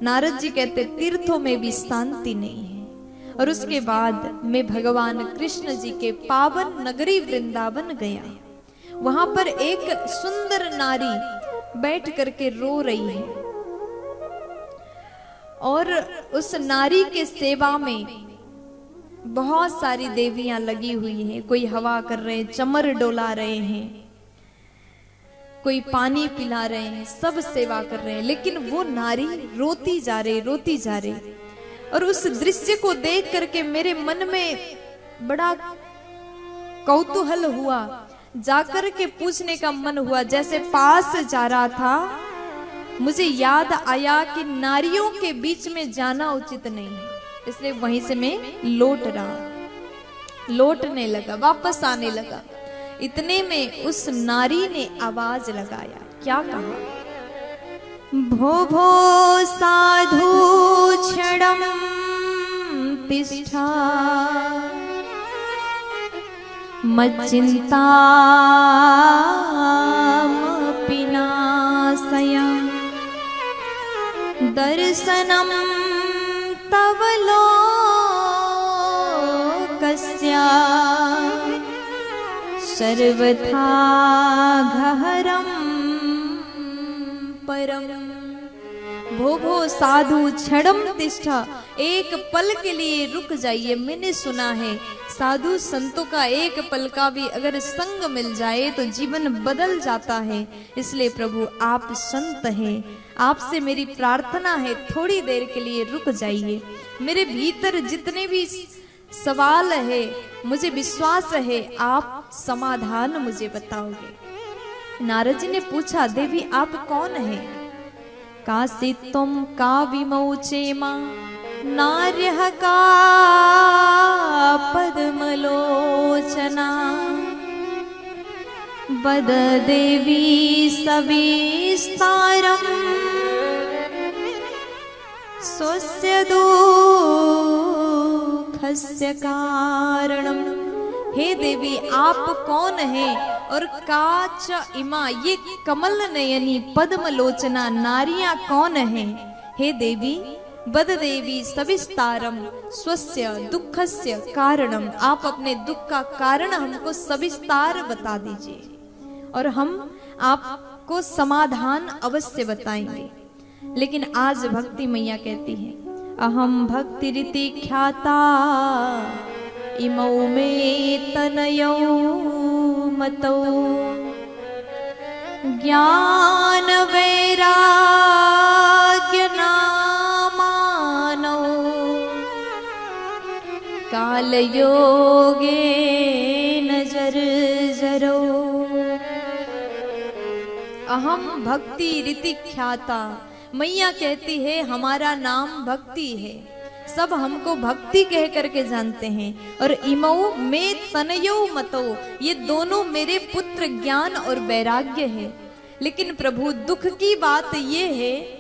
नारद जी कहते तीर्थों में भी शांति नहीं है। और उसके बाद मैं भगवान कृष्ण जी के पावन नगरी वृंदावन गया। वहां पर एक सुंदर नारी बैठ करके रो रही है और उस नारी के सेवा में बहुत सारी देवियां लगी हुई हैं। कोई हवा कर रहे हैं, चमर डोला रहे हैं, कोई पानी पिला रहे हैं, सब सेवा कर रहे हैं। लेकिन वो नारी रोती जा रही। और उस दृश्य को देख करके मेरे मन में बड़ा कौतूहल हुआ। जाकर के पूछने का मन हुआ। जैसे पास जा रहा था मुझे याद आया कि नारियों के बीच में जाना उचित नहीं है, इसलिए वहीं से मैं लौटने लगा, वापस आने लगा। इतने में उस नारी ने आवाज लगाया। क्या कहा? भो भो साधु क्षणं तिष्ठा मच्चिन्तामपि नाशयम् दर्शनं तव लोकस्य सर्वथा गहरं परम। भो भो साधु क्षणम तिष्ठा, एक पल के लिए रुक जाइए। मैंने सुना है साधु संतों का एक पल का भी अगर संग मिल जाए तो जीवन बदल जाता है। इसलिए प्रभु आप संत हैं, आपसे मेरी प्रार्थना है थोड़ी देर के लिए रुक जाइए। मेरे भीतर जितने भी सवाल है मुझे विश्वास है आप समाधान मुझे बताओगे। नारद जी ने पूछा, देवी आप कौन है? कासित्वं का विमोचेमा नार्यः का पद्मलोचना वद देवी सविस्तारं स्वस्य दुःखस्य कारणम्। हे देवी आप कौन है? और काच इमा, ये कमल नयनी पद्मलोचना नारियां कौन है? हे देवी वद देवी सविस्तारम स्वस्य दुःखस्य कारणम, आप अपने दुख का कारण हमको सविस्तार बता दीजिए और हम आपको समाधान अवश्य बताएंगे। लेकिन आज भक्ति मैया कहती है, अहम भक्ति रीति ख्याता इमौ मे तनयौ मतौ ज्ञान वैराग्य नामानौ काल योगे नजर जरो। अहम भक्ति रीति ख्याता, मैया कहती है हमारा नाम भक्ति है, सब हमको भक्ति कह करके जानते हैं। और इमौ में तनयो मतो, ये दोनों मेरे पुत्र ज्ञान और वैराग्य है। लेकिन प्रभु दुख की बात ये है,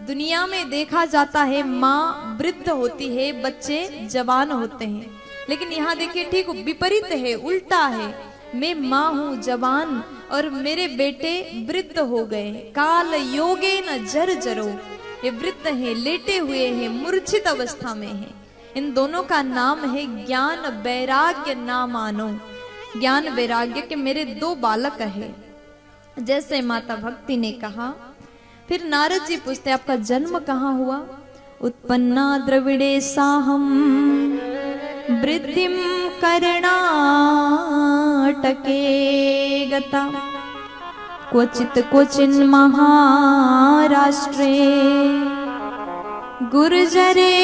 दुनिया में देखा जाता है माँ वृद्ध होती है, बच्चे जवान होते हैं। लेकिन यहाँ देखिए ठीक विपरीत है, उल्टा है। मैं माँ हूँ जवान और मेरे बेटे वृद्ध हो गए। काल योगे न जर जरो, ये वृद्ध है, लेटे हुए हैं, मूर्छित अवस्था में है। इन दोनों का नाम है ज्ञान वैराग्य ना मानो। ज्ञान वैराग्य के मेरे दो बालक है, जैसे माता भक्ति ने कहा। फिर नारद जी पूछते आपका जन्म कहाँ हुआ? उत्पन्ना द्रविड़े साहम वृद्धिम कर्णाटके गता क्वचित क्वचिन महाराष्ट्रे गुर्जरे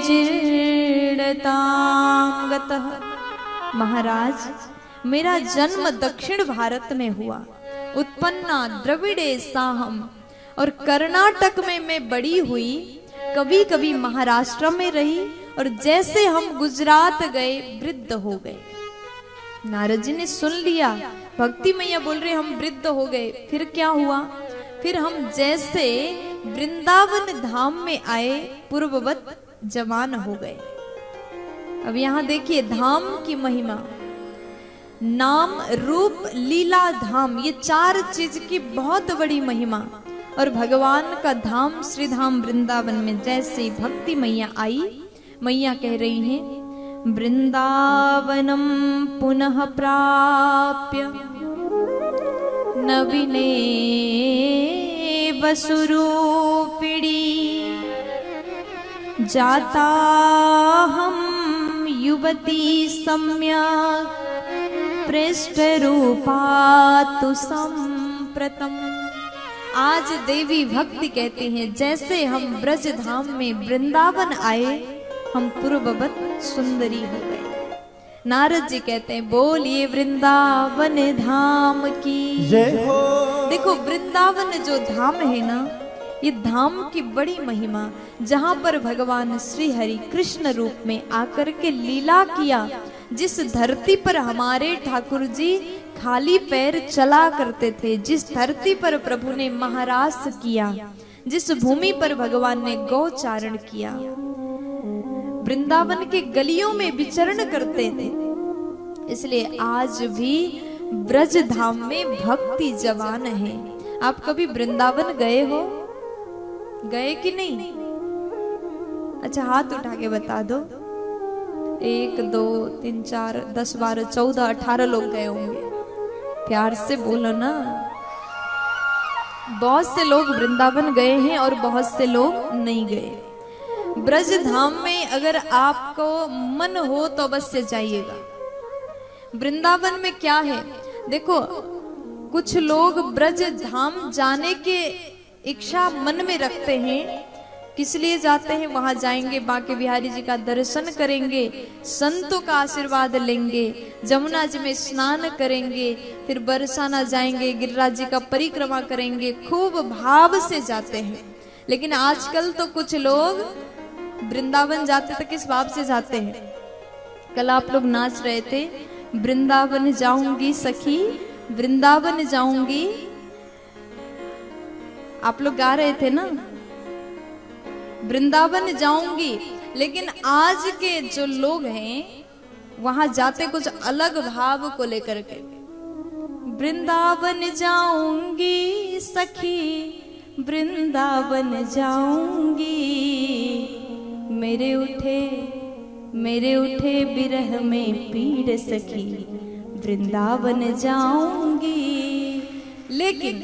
जीर्णतां गतः। महाराज मेरा जन्म दक्षिण भारत में हुआ। उत्पन्ना द्रविड़े साहम, और कर्नाटक में मैं बड़ी हुई, कभी कभी महाराष्ट्र में रही, और जैसे हम गुजरात गए वृद्ध हो गए। नारद जी ने सुन लिया, भक्ति मैया बोल रहे हम वृद्ध हो गए। फिर क्या हुआ? फिर हम जैसे वृंदावन धाम में आए पूर्ववत जवान हो गए। अब यहाँ देखिए धाम की महिमा, नाम रूप लीला धाम, ये चार चीज की बहुत बड़ी महिमा। और भगवान का धाम श्री धाम वृंदावन में जैसे भक्ति मैया आई, मैया कह रही हैं, वृंदावनम पुनः प्राप्य नवीने वसुरूपिणी जाता हम युवती सम्यक पृष्ठरूपा तु संप्रतम। आज देवी भक्ति कहते हैं, जैसे हम ब्रज धाम में वृंदावन आए, हम पूर्ववत सुंदरी हो गए। नारद जी कहते हैं, बोलिए वृंदावन धाम की जय हो। देखो वृंदावन जो धाम है ना, ये धाम की बड़ी महिमा, जहां पर भगवान श्री हरि कृष्ण रूप में आकर के लीला किया, जिस धरती पर हमारे ठाकुर जी खाली पैर चला करते थे, जिस धरती पर प्रभु ने महारास किया, जिस भूमि पर भगवान ने गौचारण किया, वृंदावन के गलियों में विचरण करते थे। इसलिए आज भी ब्रज धाम में भक्ति जवान है। आप कभी वृंदावन गए हो? गए कि नहीं? अच्छा हाथ उठा के बता दो। 1 2 3 4 10 12 14 18 लोग गए होंगे। प्यार से बोलो ना। बहुत से लोग वृंदावन गए हैं और बहुत से लोग नहीं गए। ब्रज धाम में अगर आपको मन हो तो बस से जाइएगा। वृंदावन में क्या है, देखो कुछ लोग ब्रज धाम जाने के इच्छा मन में रखते हैं। किस लिए जाते हैं? वहां जाएंगे, बांके बिहारी जी का दर्शन करेंगे, संतों का आशीर्वाद लेंगे, जमुना जी में स्नान करेंगे, फिर बरसाना जाएंगे, गिरिराज जी का परिक्रमा करेंगे, खूब भाव से जाते हैं। लेकिन आजकल तो कुछ लोग वृंदावन जाते तो किस भाव से जाते हैं? कल आप लोग नाच रहे थे, वृंदावन जाऊंगी सखी वृंदावन जाऊंगी, आप लोग गा रहे थे ना, वृंदावन जाऊंगी। लेकिन आज के जो लोग हैं वहां जाते कुछ अलग भाव को लेकर के, वृंदावन जाऊंगी सखी वृंदावन जाऊंगी, मेरे उठे बिरह में पीड़ सखी वृंदावन जाऊंगी। लेकिन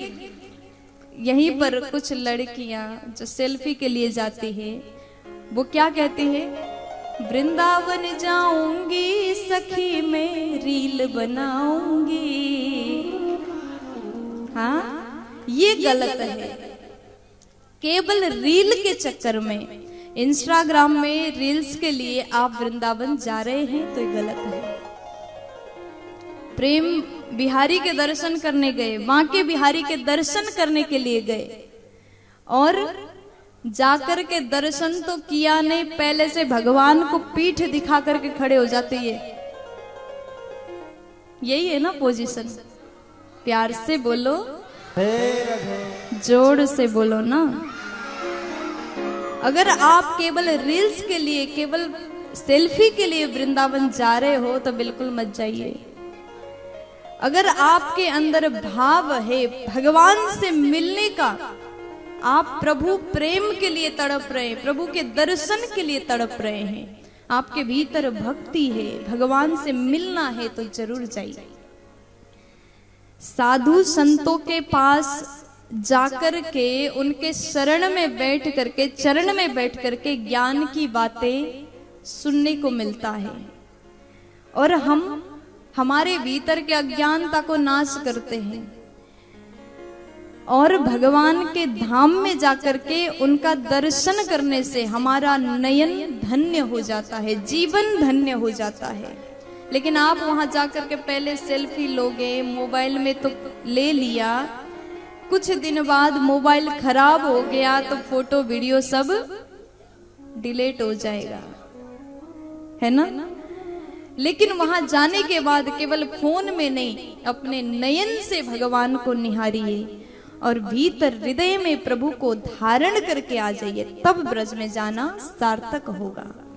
यहीं पर कुछ लड़कियां जो सेल्फी के लिए जाती है, वो क्या कहती है? वृंदावन जाऊंगी सखी मैं रील बनाऊंगी। हाँ, ये गलत है। केवल रील के चक्कर में, इंस्टाग्राम में रील्स के लिए आप वृंदावन जा रहे हैं तो ये गलत है। प्रेम बिहारी के दर्शन करने गए, बांके बिहारी के दर्शन करने के लिए गए और जाकर के दर्शन तो किया नहीं, पहले से भगवान को पीठ दिखा करके खड़े हो जाते हैं। यही है ना पोजीशन। प्यार से बोलो, जोर से बोलो ना। अगर आप केवल रील्स के लिए, केवल सेल्फी के लिए वृंदावन जा रहे हो तो बिल्कुल मत जाइए। अगर आपके अंदर भाव है भगवान से मिलने का, आप प्रभु प्रेम के लिए तड़प रहे हैं, प्रभु के दर्शन के लिए तड़प रहे हैं, आपके भीतर भक्ति है, भगवान से मिलना है तो जरूर जाइए। साधु संतों के पास जाकर के उनके शरण में बैठ करके, चरण में बैठ करके ज्ञान की बातें सुनने को मिलता है और हम हमारे भीतर के अज्ञानता को नाश करते हैं और भगवान के धाम में जाकर के उनका दर्शन करने से हमारा नयन धन्य हो जाता है, जीवन धन्य हो जाता है। लेकिन आप वहां जाकर के पहले सेल्फी लोगे, मोबाइल में तो ले लिया, कुछ दिन बाद मोबाइल खराब हो गया तो फोटो वीडियो सब डिलीट हो जाएगा, है ना? लेकिन वहां जाने के बाद केवल फोन में नहीं, अपने नयन से भगवान को निहारिए और भीतर हृदय में प्रभु को धारण करके आ जाइए, तब ब्रज में जाना सार्थक होगा।